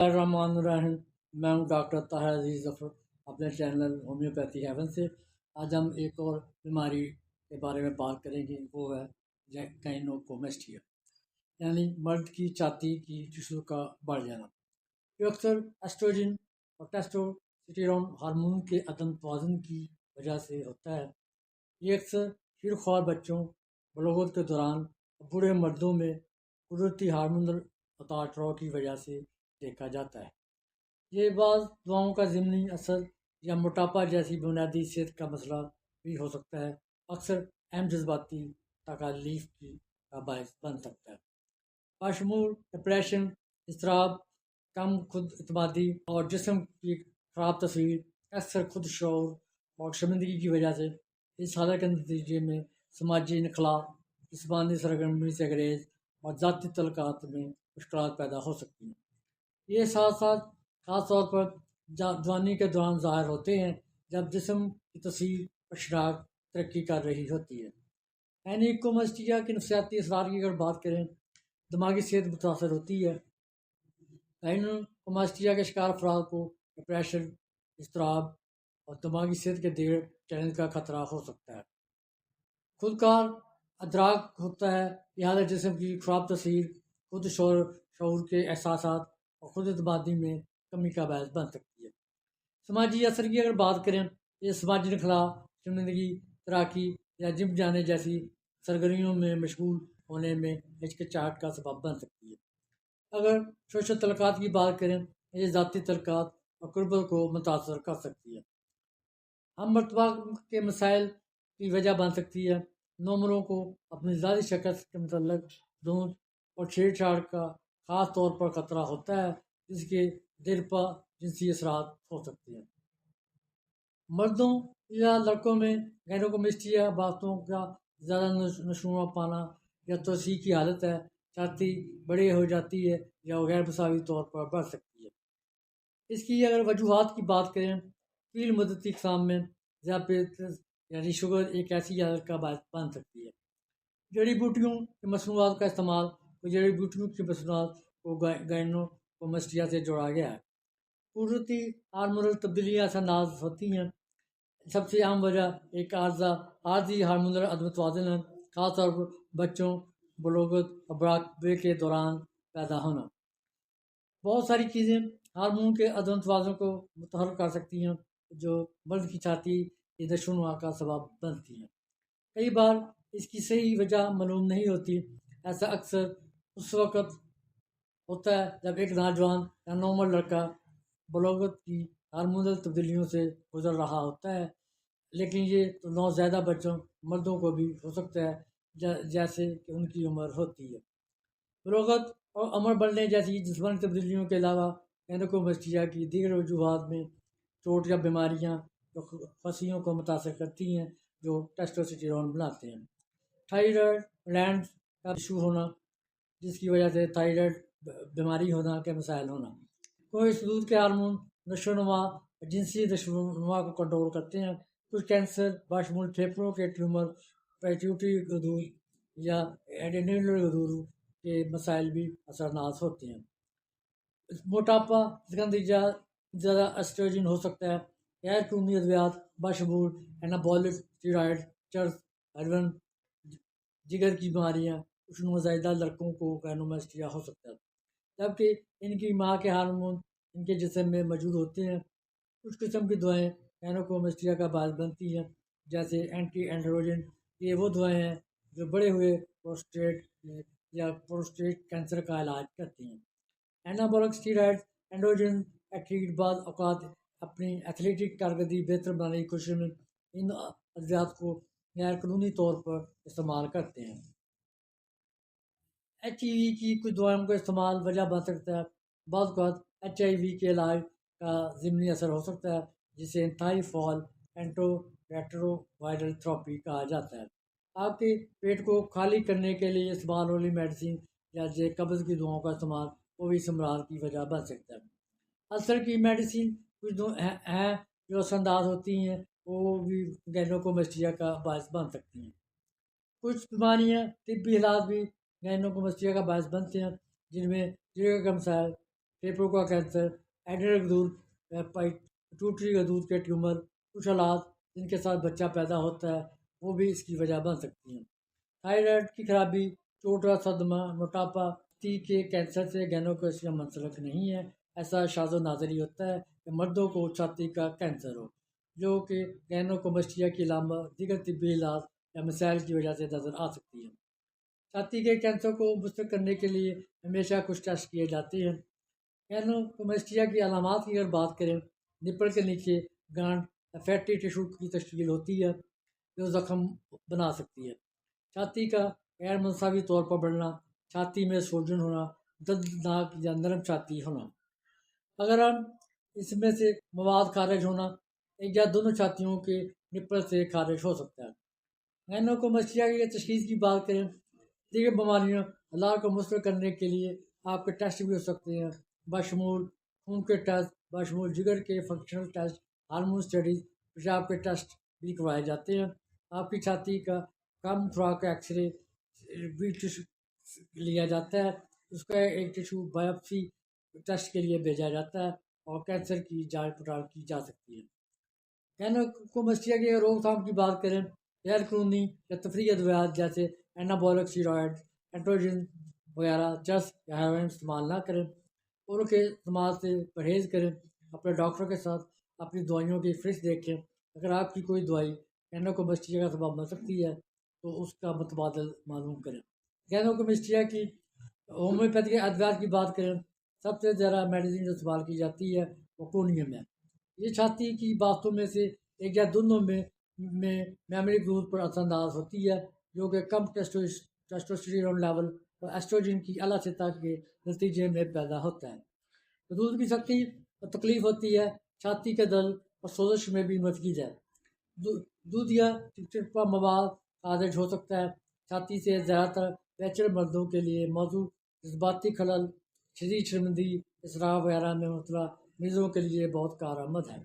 الرحمن الرحیم، میں ہوں ڈاکٹر طاہر عزیز ظفر اپنے چینل ہومیوپیتھی ہیون سے۔ آج ہم ایک اور بیماری کے بارے میں بات کریں گے، وہ ہے گائنوکومیسٹیا، یعنی مرد کی چھاتی کی ٹشو کا بڑھ جانا، جو اکثر ایسٹروجن اور ٹیسٹوسٹیرون ہارمون کے عدم توازن کی وجہ سے ہوتا ہے۔ یہ اکثر شیرخوار بچوں، بلوغت کے دوران اور بوڑھے مردوں میں قدرتی ہارمونل اتار چڑھاؤ کی وجہ سے دیکھا جاتا ہے۔ یہ بعض دواؤں کا ضمنی اثر یا موٹاپا جیسی بنیادی صحت کا مسئلہ بھی ہو سکتا ہے، اکثر اہم جذباتی تکالیف کا باعث بن سکتا ہے، بشمول ڈپریشن، اضطراب، کم خود اعتمادی اور جسم کی خراب تصویر۔ اکثر خود شعور اور شرمندگی کی وجہ سے اس حالت کے نتیجے میں سماجی انخلا، جسمانی سرگرمی سے گریز اور ذاتی تعلقات میں مشکلات پیدا ہو سکتی ہیں۔ یہ احساسات خاص طور پر جوانی کے دوران ظاہر ہوتے ہیں، جب جسم کی تصویر اور شناخت ترقی کر رہی ہوتی ہے۔ گائنیکومسٹیا کے نفسیاتی اثرات کی اگر بات کریں، دماغی صحت متاثر ہوتی ہے۔ گائنیکومسٹیا کے شکار افراد کو ڈپریشن، اضطراب اور دماغی صحت کے دیگر چیلنج کا خطرہ ہو سکتا ہے۔ خودکار ادراک ہوتا ہے، یہ حالت جسم کی خراب تصویر، خود شعور کے احساسات اور خود اعتمادی میں کمی کا باعث بن سکتی ہے۔ سماجی اثر کی اگر بات کریں، یہ سماجی انخلا، شرمندگی، تیراکی یا جم جانے جیسی سرگرمیوں میں مشغول ہونے میں ہچکچاہٹ کا سبب بن سکتی ہے۔ اگر سوشل تعلقات کی بات کریں، یہ ذاتی تعلقات اور قربت کو متاثر کر سکتی ہے۔ ہم مرتبہ کے مسائل کی وجہ بن سکتی ہے۔ نومروں کو اپنی ذاتی شخص کے متعلق دھوند اور چھیڑ چھاڑ کا خاص طور پر خطرہ ہوتا ہے، جس کے دیرپا جنسی اثرات ہو سکتے ہیں۔ مردوں یا لڑکوں میں گائنیکومسٹیا باتوں کا زیادہ نشو پانا یا توسیع کی حالت ہے، چھاتی بڑی ہو جاتی ہے یا غیر مساوی طور پر بڑھ سکتی ہے۔ اس کی اگر وجوہات کی بات کریں، طویل مدتی اقسام میں ذیابیطس یعنی شوگر ایک ایسی حالت کا باعث بن سکتی ہے۔ جڑی بوٹیوں کی مصنوعات کا استعمال، جڑی بوٹیوں کی مصنوعات کو گائنیکومسٹیا سے جوڑا گیا ہے۔ قدرتی ہارمونل تبدیلیاں اثر انداز ہوتی ہیں۔ سب سے عام وجہ ایک عارضی ہارمونل عدم توازن ہے، خاص طور پر بچوں، بلوغت اور بڑھاپے کے دوران پیدا ہونا۔ بہت ساری چیزیں ہارمون کے عدم توازن کو متحرک کر سکتی ہیں، جو مرد کی چھاتی کی نشوونما کا سبب بنتی ہیں۔ کئی بار اس کی صحیح وجہ معلوم نہیں ہوتی۔ ایسا اکثر اس وقت ہوتا ہے جب ایک نوجوان یا نوعمر لڑکا بلوغت کی ہارمونل تبدیلیوں سے گزر رہا ہوتا ہے، لیکن یہ نوزائیدہ بچوں، مردوں کو بھی ہو سکتا ہے جیسے کہ ان کی عمر ہوتی ہے۔ بلوغت اور عمر بڑھنے جیسی جسمانی تبدیلیوں کے علاوہ گائنیکومسٹیا کی دیگر وجوہات میں چوٹ یا بیماریاں جو خصیوں کو متاثر کرتی ہیں، جو ٹیسٹوسٹیرون بناتے ہیں۔ تھائرائڈ گلینڈ کا ایشو ہونا، جس کی وجہ سے تھائرائڈ بیماری ہونا کے مسائل ہونا۔ کوئی حدود کے ہارمون نشوونما جنسی نشوونما کو کنٹرول کرتے ہیں۔ کچھ کینسر بشمول پھیپھڑوں کے ٹیومر، پیٹیوٹری غدود یا ایڈینوئر غدود کے مسائل بھی اثر انداز ہوتے ہیں۔ موٹاپا، جس کا نتیجہ زیادہ ایسٹروجن ہو سکتا ہے۔ غیر خونی ادویات بشمول اینابولک اسٹیرائڈ، چرس، ہیروئن، جگر کی بیماریاں۔ کچھ نوزائیدہ لڑکوں کو گائنیکومسٹیا ہو سکتا ہے، جبکہ ان کی ماں کے ہارمون ان کے جسم میں موجود ہوتے ہیں۔ کچھ قسم کی دوائیں گائنیکومسٹیا کا باعث بنتی ہیں، جیسے اینٹی اینڈروجن۔ یہ وہ دوائیں ہیں جو بڑے ہوئے پروسٹیٹ یا پروسٹیٹ کینسر کا علاج کرتی ہیں۔ اینابولک اسٹیرائڈ اینڈروجن ایتھلیٹ بعض اوقات اپنی ایتھلیٹک کارکردگی بہتر بنانے کی کوشش میں ان ادویات کو غیر قانونی طور پر استعمال کرتے ہیں۔ HIV کی کچھ دوائوں کا استعمال وجہ بن سکتا ہے۔ بعض اوقات HIV کے علاج کا ضمنی اثر ہو سکتا ہے، جسے انتہائی فعال اینٹو ریٹرووائرل تھراپی کہا جاتا ہے۔ آپ کے پیٹ کو خالی کرنے کے لیے استعمال ہونے والی میڈیسن یا قبض کی دواؤں کا استعمال کوئی امراض کی وجہ بن سکتا ہے۔ السر کی میڈیسن کچھ ہیں جو اثر انداز ہوتی ہیں، وہ بھی گائنیکومسٹیا کا باعث بن سکتی ہیں۔ کچھ بیماریاں، طبی حالات بھی گائنیکومسٹیا کا باعث بنتے ہیں، جن میں جگر کا مسائل، फेफड़ों का कैंसर, एड्रिनल ग्लैंड, पिट्यूटरी गलूद के ट्यूमर, कुछ हालात जिनके साथ बच्चा पैदा होता है वो भी इसकी वजह बन सकती हैं। थायराइड की खराबी, चोट और सदमा, मोटापा छाती के कैंसर से गैनोकोमेस्टिया मंसलक नहीं है। ऐसा शाज़ो नाज़री होता है कि मर्दों को छाती का कैंसर हो, जो कि गैनोकोमेस्टिया की अलामत दीगर तिब्बी इलाज या मिसाइल की वजह से नज़र आ सकती है। छाती के कैंसर को मुस्तरद करने के लिए हमेशा कुछ टेस्ट किए जाते हैं। गैनोकोमेस्टिया की अलामात की अगर बात करें, निपल के नीचे गांठ फैटी टिश्यू की तश्कील होती है जो ज़ख्म बना सकती है। छाती का गैर मनसावी तौर पर बढ़ना, छाती में सूजन होना, दर्दनाक या नरम छाती होना। अगर हम इसमें से मवाद खारिज होना, एक या दोनों छातियों के निपल से खारिज हो सकता है। गैनोकोमेस्टिया की तशखीस की बात करें, दीगर बीमारियों अल्लाह को मुस्तरद करने के लिए आपके टेस्ट भी हो सकते हैं, बशमूल खून के टेस्ट, बशमूल जिगर के फंक्शनल टेस्ट, हार्मोन स्टडीज, पेशाब के टेस्ट भी करवाए जाते हैं। आपकी छाती का कम खुराक का एक्सरे भी टिश्यू लिया जाता है, उसका एक टिश्यू बायोप्सी टेस्ट के लिए भेजा जाता है और कैंसर की जांच पड़ताल की जा सकती है। गैनोकोमेस्टिया की रोकथाम की बात करें, गैर कानूनी या तफरीही अद्वियात जैसे एनाबॉलिक स्टेरॉयड, एंड्रोजन वगैरह, चरस या हेरोइन इस्तेमाल ना करें और उनके इस्तेमाल से परहेज़ करें। अपने डॉक्टर के साथ अपनी दवाइयों की फहरिस्त देखें। अगर आपकी कोई दवाई गैनोकोमेस्टिया का सबब बन सकती है तो उसका मुतबादल मालूम करें। गैनोकोमेस्टिया की होम्योपैथी अद्वियात की बात करें, सबसे ज़्यादा मेडिसिन जो इस्तेमाल की जाती है वो कोनियम है। ये छाती की बातों में से एक या दोनों में मेमोरी ग्रोथ पर असरअंदाज होती है, जो कि कम टेस्टोस्टेरोन लेवल और एस्ट्रोजन की अला सतह के नतीजे में पैदा होता है। दूध की सख्ती और तकलीफ होती है, छाती के दर्द और सोजिश में भी मफीद है। दूध या चिपचिपा मवाद खारिज हो सकता है। छाती से ज़्यादातर बैचलर मर्दों के लिए मौजूद जज्बाती खलल, शदीद शर्मिंदगी, इसराफ वगैरह में मुबतला मरीजों के लिए बहुत कारआमद है।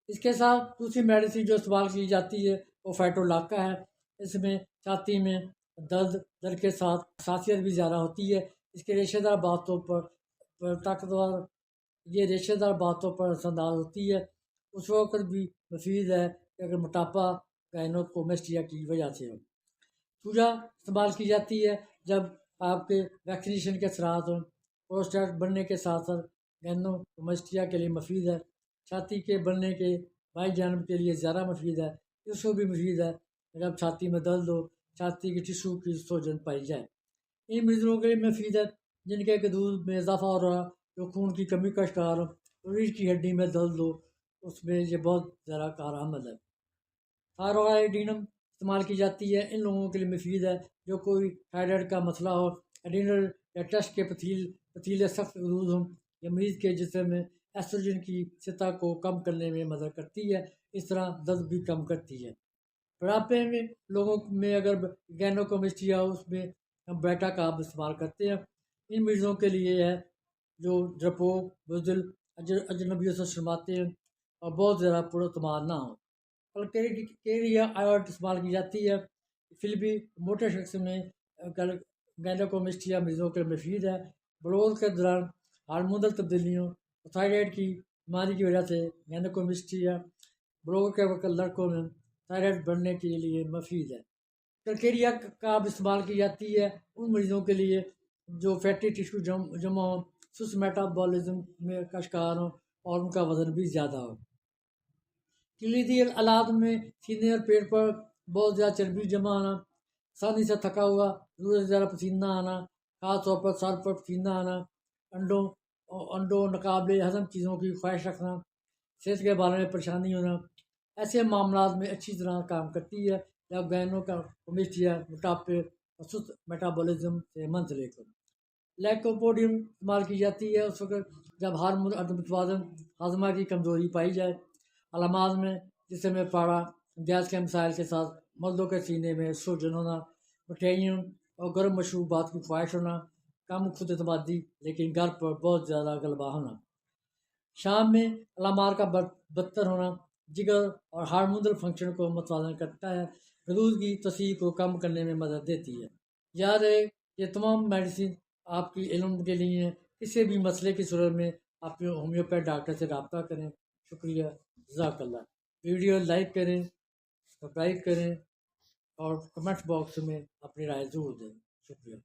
इसके साथ दूसरी मेडिसिन जो इस्तेमाल की जाती है वो फैटोलाका है। इसमें छाती में दर्द के साथ हसासियत भी ज़्यादा होती है। इसके रेशेदार बातों पर ताकतवर ये रेशेदार बातों पर असरअंदाज होती है। उस वक्त भी मफीद है कि अगर मोटापा गैनोकोमेस्टिया की वजह से हो। चूजा इस्तेमाल की जाती है जब आपके वैक्सीनेशन के असरात हों। प्रोस्टेट बढ़ने के साथ साथ गैनोकोमेस्टिया के लिए मफीद है। छाती के बढ़ने के बाई जानब के लिए ज़्यादा मफीद है। इसको भी मफीद है जब छाती में दर्द हो, छाती की टिश्यू की सूजन पाई जाए। इन मरीजों के लिए मफीद है जिनके दूध में इजाफा हो रहा, जो खून की कमी का शिकार हो, रीढ़ की हड्डी में दर्द हो, उसमें ये बहुत ज़्यादा कारआमद है। थायरॉयडिनम इस्तेमाल की जाती है, इन लोगों के लिए मफीद है जो कोई थायराइड का मसला हो, एड्रिनल या टेस्ट के पतीले सख्त गलूद हों, या मरीज के जिस्म में एस्ट्रोजन की सतह को कम करने में मदद करती है। इस तरह दर्द भी कम करती है। बुढ़ापे में लोगों में अगर गैनोकोमेस्टिया हो, उसमें हम बेटा का आप इस्तेमाल करते हैं। इन मरीजों के लिए है जो डरपोक, बुज़दिल, अजनबियों से शर्माते हैं और बहुत ज़्यादा पुरअतमाद ना हो। कैरिया आयोड इस्तेमाल की जाती है। फिर भी मोटे शख्स में गैनोकोमेस्टिया मरीजों के मफीद है। बलोच के दौरान हार्मोनल तब्दीलियों और थायराइड की बीमारी की वजह से गैनोकोमेस्टिया बलोच के वक्त लड़कों में थायराइड बढ़ने के लिए मफीद है। कैरिया का अब इस्तेमाल की जाती है उन मरीजों के लिए जो फैटी टिश्यू जमा हो, सुस्त मेटाबॉलिज्म में का शिकार हो और उनका वजन भी ज़्यादा हो। कलीदी हालात में सीने और पेट पर बहुत ज़्यादा चर्बी जमा आना, आसानी से थका हुआ, ज़रूरत से ज़्यादा पसीना आना, खास तौर पर सर पर पसीना आना, अंडों नकाबले हजम चीज़ों की ख्वाहिश रखना, सेहत के बारे में परेशानी होना, ऐसे मामला में अच्छी तरह काम करती है जब गैनोकोमेस्टिया मोटापे और सुस्त मेटाबॉलिज्म से मंसलिक हो। लैकोपोडियम इस्तेमाल की जाती है उस वक्त जब हार्मोन अदमतवाज़न, हाजमा की कमज़ोरी पाई जाए। अलामात में जिसम में पारा, गैस के मसाइल के साथ मर्दों के सीने में सूजन होना, मिठाइयों और गर्म मशरूबात की ख्वाहिश होना, कम खुद एतमादी लेकिन घर पर बहुत ज़्यादा गलबा होना। शाम में अलामात का बदतर होना जिगर और हार्मोनल फंक्शन को मुतवाज़न करता है, गलूद की तसीह को कम करने में मदद देती है। याद है ये तमाम मेडिसिन आपकी इल्म के लिए کسی بھی مسئلے کی صورت میں اپنے ہومیوپیتھ ڈاکٹر سے رابطہ کریں. شکریہ. جزاک اللہ. ویڈیو لائک کریں، سبسکرائب کریں اور کمنٹ باکس میں اپنی رائے ضرور دیں. شکریہ.